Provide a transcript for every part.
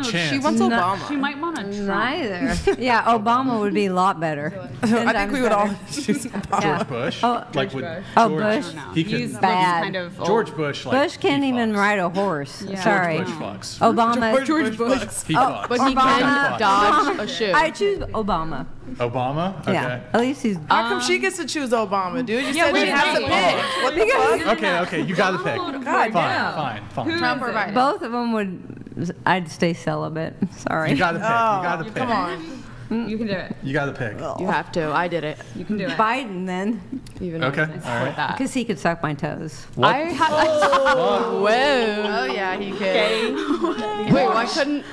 chance. She wants Obama. She might want a Trump. Neither. Yeah, Obama would be a lot better. I think we would all choose Obama. George Bush. George would Bush. Oh, George, Bush. He could. He's bad. kind of old. George Bush. Like, Bush can't he even fucks. ride a horse. Yeah. Sorry. George Bush fucks. Obama. George Bush. He fucks. But he can dodge a shoe. I choose Obama. Obama. Okay. Yeah. At least he's. How come she gets to choose Obama, dude? You said we she has to did. pick. What the fuck? Okay. You got to pick. God, Fine. Trump or Biden? Both of them would. I'd stay celibate. Sorry. You got to pick. You got to pick. Come on. You can do it. You got to pick. You have to. I did it. You can do it. Biden then, Even Okay. though I All support right. that. because he could suck my toes. What? I had. Whoa. Oh yeah, he could. Wait, why couldn't?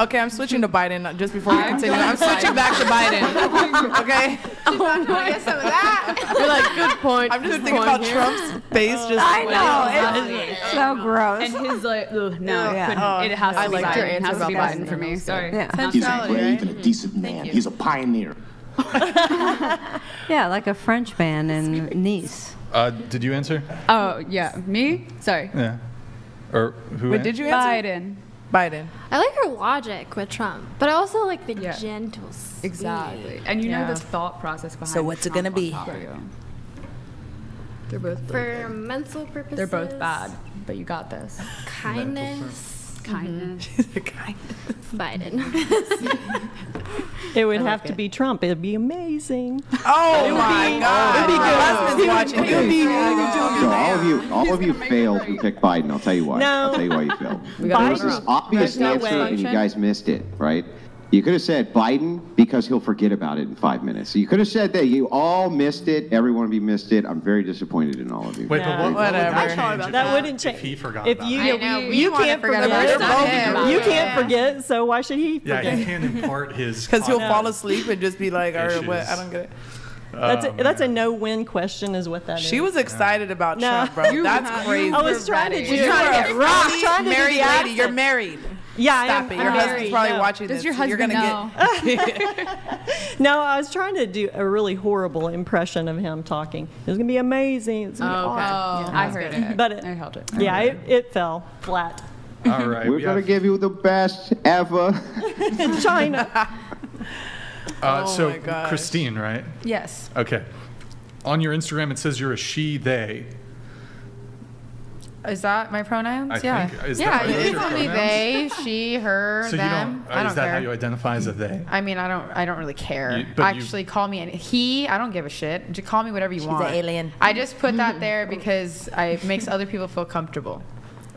Okay, I'm switching to Biden just before we continue. I'm switching back to Biden. Okay? I guess so. That. You're like, good point. I'm just good thinking point about here. Trump's face just. I know. It's so gross. And his like, ugh, no, Yeah. couldn't. It has to I be liked Biden. your It answer has to be about Biden Biden. for me. Sorry. Yeah. He's a Centrality, brave and a right? decent man. you. He's a pioneer. Yeah, like a French band in Nice. Did you answer? Oh yeah, me. Sorry. Yeah. Or who? Wait, did you answer? Biden. Biden. I like her logic with Trump, but I also like the Yeah. gentle speed. Exactly. And you know Yeah. the thought process behind. So what's it Trump gonna be? on top of you. They're both. For mental purposes. They're both bad, but you got this. Kindness. Kindness. Biden. It would have to be Trump. It'd be amazing. Oh my God. Your husband's watching you. So all of you failed who picked Biden. I'll tell you why. No. I'll tell you why you failed. We got There was this obvious There's no answer, way. and you guys missed it, right? You could have said Biden because he'll forget about it in 5 minutes. So you could have said that. You all missed it. Every one of you missed it. I'm very disappointed in all of you. Wait, Yeah. but what Whatever. would change if That he- wouldn't If change. he forgot If about you, it. I know, we you wanna can't forget forget. about it. Both of You you. can't forget. So why should he Yeah, forget? you can't impart his. Because he'll content. fall asleep and just be like, or what? Issues. I don't get it. That's a no-win question, is what that is. She was excited about No. Trump, bro. That's crazy. I was trying to do. You're I a was trying to do married the lady. accent. You're married. Yeah, I Stop am. it. I'm Your husband's married, probably no. watching Does this. your so you're husband gonna know? No, I was trying to do a really horrible impression of him talking. It was gonna be amazing. It's gonna be Oh, okay. awesome. I heard it. But I held it. Yeah, it fell flat. All right. We're we going to have- give you the best ever. In China. So my gosh. Christine, right? Yes. Okay. On your Instagram, it says you're a she, they. Is that my pronouns? I yeah. think- is yeah, that- are those you your can be pronouns? they, she, her, So you them. don't. I don't Is that care. how you identify as a they? I mean, I don't really care. You- but you- Actually, call me he. I don't give a shit. Just call me whatever you want. an alien. I just put that there because it makes other people feel comfortable.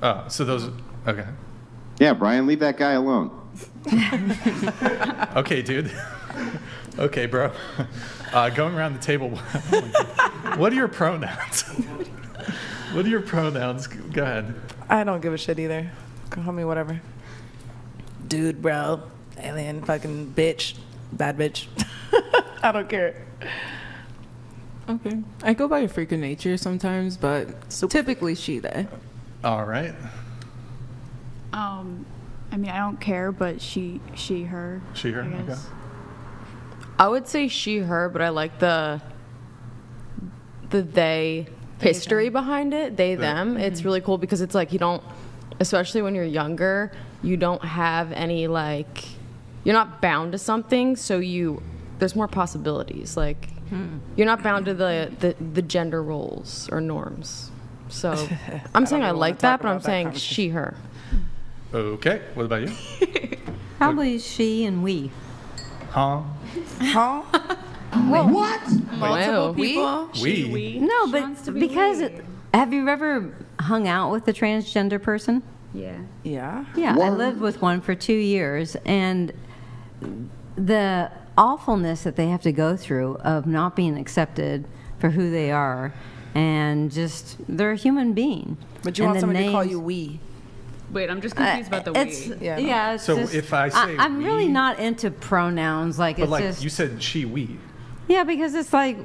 Oh, so those. Okay. Yeah, Brian, leave that guy alone. Okay, dude. Okay, bro. Going around the table. What are your pronouns? What are your pronouns? Go ahead. I don't give a shit either. Call me whatever. Dude, bro, alien, fucking bitch, bad bitch. I don't care. Okay. I go by a freak of nature sometimes, but typically she, they. All right. I mean, I don't care, but she, her. She, her. I Okay. guess. I would say she, her, but I like the they history behind it. They, them. It's really cool because it's like you don't, especially when you're younger, you don't have any like, you're not bound to something, so there's more possibilities. Like you're not bound to the gender roles or norms. So I'm saying I even wanna like talk that, but I'm about that saying conversation. she, her. Okay. What about you? Probably she and we. Huh? Huh? What? Wow. People? We. No, but because have you ever hung out with a transgender person? Yeah. Yeah. Yeah, I lived with one for 2 years, and the awfulness that they have to go through of not being accepted for who they are, and just they're a human being. But you And want the somebody to call names- you we. Wait, I'm just confused about the it's, we. Yeah. it's So just, if I say I'm really we- not into pronouns. Like But it's like just you said, she, we. yeah, because it's like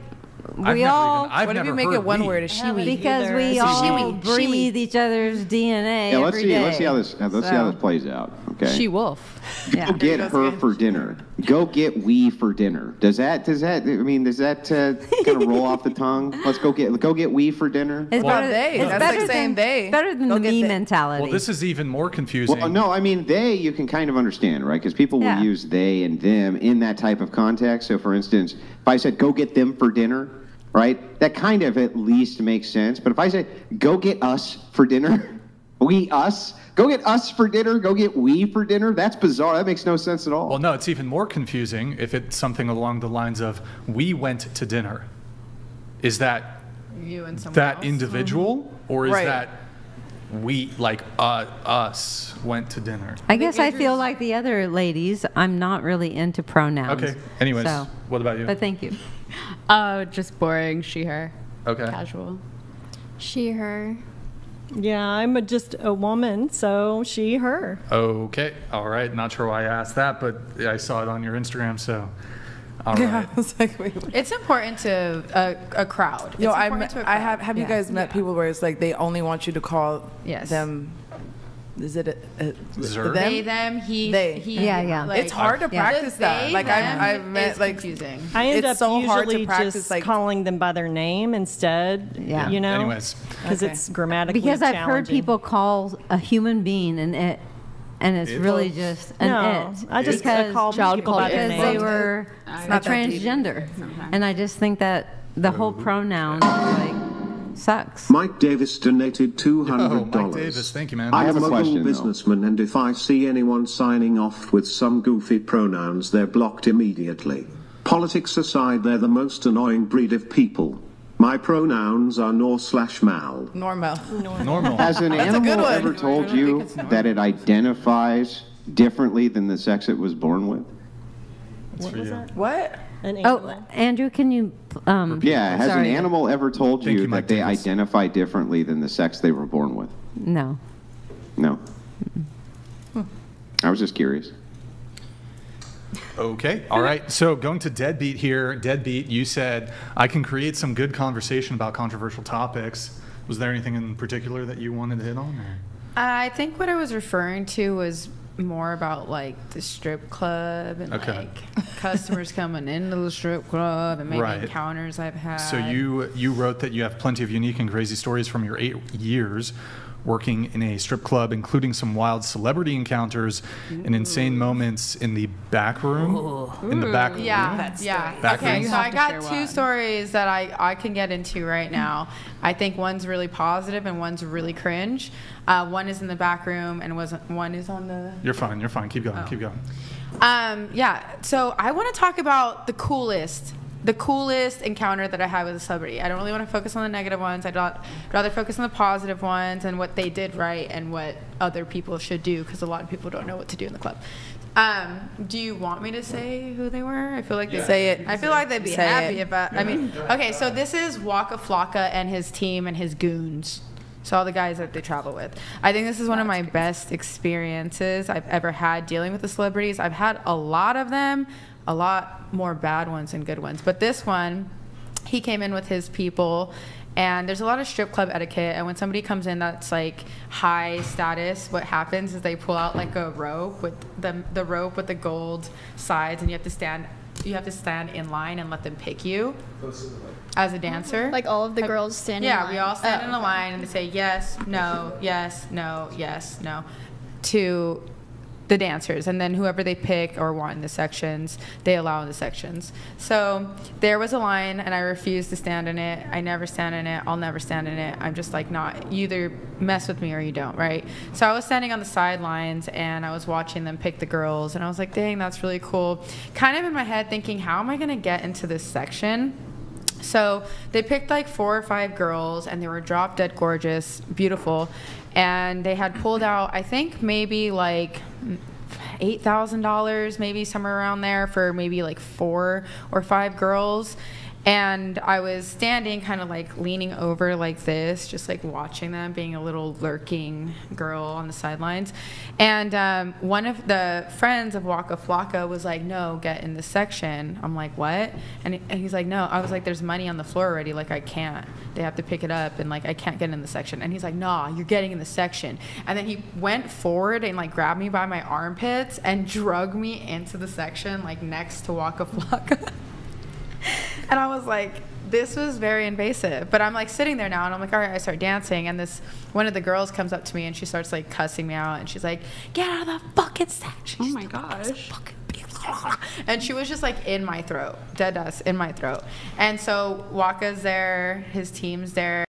I've we never all. even, I've What if never you make heard it one we. word? A shiwi. Because we all breathe each other's DNA Yeah, every day. let's see how this plays out. Okay. She wolf. Yeah. Go get her for dinner. Go get we for dinner. Does that kind of roll off the tongue? Let's go get we for dinner. It's Well, better, they. it's That's better like saying than, they. better than Go the get me they. mentality. Well, this is even more confusing. Well, no, I mean they. You can kind of understand, right? Because people Yeah. will use they and them in that type of context. So, for instance, if I said go get them for dinner, right? That kind of at least makes sense. But if I say go get us for dinner, we us. Go get us for dinner, go get we for dinner. That's bizarre. That makes no sense at all. Well, no, it's even more confusing if it's something along the lines of we went to dinner. Is that You and someone that else. individual, or is Right. that we, like us, went to dinner? I guess I feel like the other ladies. I'm not really into pronouns. Okay. Anyways, So, what about you? but thank you. Just boring. She, her. Okay. Casual. She, her. Yeah, I'm just a woman, so she, her. Okay. All right. Not sure why I asked that, but I saw it on your Instagram, so. All Yeah, right. I was like, wait. It's important to a crowd. Yo, It's I important to a have. crowd. Have you Yeah. guys met people where it's like they only want you to call Yes. them? Is it Zer? them? They, them, he, They. he. Yeah, yeah. Like, It's hard to Yeah. practice that. They, Like them I've met is like confusing. I end It's up so hard to usually practice, just like- calling them by their name instead. Yeah. You know. Anyways. Because Okay. it's grammatically Because I've heard challenging. people call a human being an it, and it's really just an No, it. I just because, call Child people called by their because name. they were It's a not that deep. transgender, Sometimes. and I just think that the whole pronoun like sucks. Mike Davis donated $200. Oh, Mike Davis. Thank you, man. I have I'm a a question, muggle though. businessman, and if I see anyone signing off with some goofy pronouns, they're blocked immediately. Politics aside, they're the most annoying breed of people. My pronouns are nor/mal. normal. Normal. Has an That's a good animal one. ever told you that it identifies differently than the sex it was born with? That's for you. What? An Oh, animal. Andrew, can you? Yeah, has sorry. an animal ever told Thank you you, Mike that they Davis. identify differently than the sex they were born with? No. No. I was just curious. Okay. All right. So going to Deadbeat here. Deadbeat, you said, I can create some good conversation about controversial topics. Was there anything in particular that you wanted to hit on? Or? I think what I was referring to was more about like the strip club and Okay. like customers coming into the strip club and maybe Right. encounters I've had. So you wrote that you have plenty of unique and crazy stories from your 8 years working in a strip club, including some wild celebrity encounters and insane moments in the back room. In the back room. Yeah. Back Okay, room. so I got 2 stories that I can get into right now. I think one's really positive and one's really cringe. One is in the back room and one is on the. You're fine. You're fine. Keep going. Keep going. Yeah. So I want to talk about the coolest encounter that I had with a celebrity. I don't really want to focus on the negative ones. I'd rather focus on the positive ones and what they did right and what other people should do, because a lot of people don't know what to do in the club. Do you want me to say who they were? I feel like they Say it. I feel like they'd be Say happy it. about. I mean, okay. So this is Waka Flocka and his team and his goons. So all the guys that they travel with. I think this is one of my best experiences I've ever had dealing with the celebrities. I've had a lot of them, a lot more bad ones than good ones. But this one, he came in with his people, and there's a lot of strip club etiquette. And when somebody comes in that's like high status, what happens is they pull out like a rope with the rope with the gold sides, and you have to stand in line and let them pick you as a dancer. Like all of the girls standing in Yeah, line. we all stand in a okay. line and they say yes, no, yes, no, yes, no to the dancers, and then whoever they pick or want in the sections, they allow in the sections. So there was a line and I refused to stand in it. I never stand in it. I'll never stand in it. I'm just like, not, you either mess with me or you don't, right? So I was standing on the sidelines and I was watching them pick the girls, and I was like, dang, that's really cool. Kind of in my head thinking, how am I gonna get into this section? So they picked like 4 or 5 girls, and they were drop dead gorgeous, beautiful. And they had pulled out, I think maybe like $8,000, maybe somewhere around there, for maybe like 4 or 5 girls. And I was standing kind of like leaning over like this, just like watching them, being a little lurking girl on the sidelines. And one of the friends of Waka Flocka was like, no, get in this section. I'm like, what? And he's like, no. I was like, there's money on the floor already. Like, I can't. They have to pick it up, and like, I can't get in the section. And he's like, nah, you're getting in the section. And then he went forward and like grabbed me by my armpits and drug me into the section like next to Waka Flocka. And I was like, this was very invasive. But I'm like sitting there now, and I'm like, all right, I start dancing. And this one of the girls comes up to me, and she starts like cussing me out. And she's like, get out of the fucking section. Oh my gosh. And she was just like in my throat, dead us in my throat. And so Waka's there, his team's there.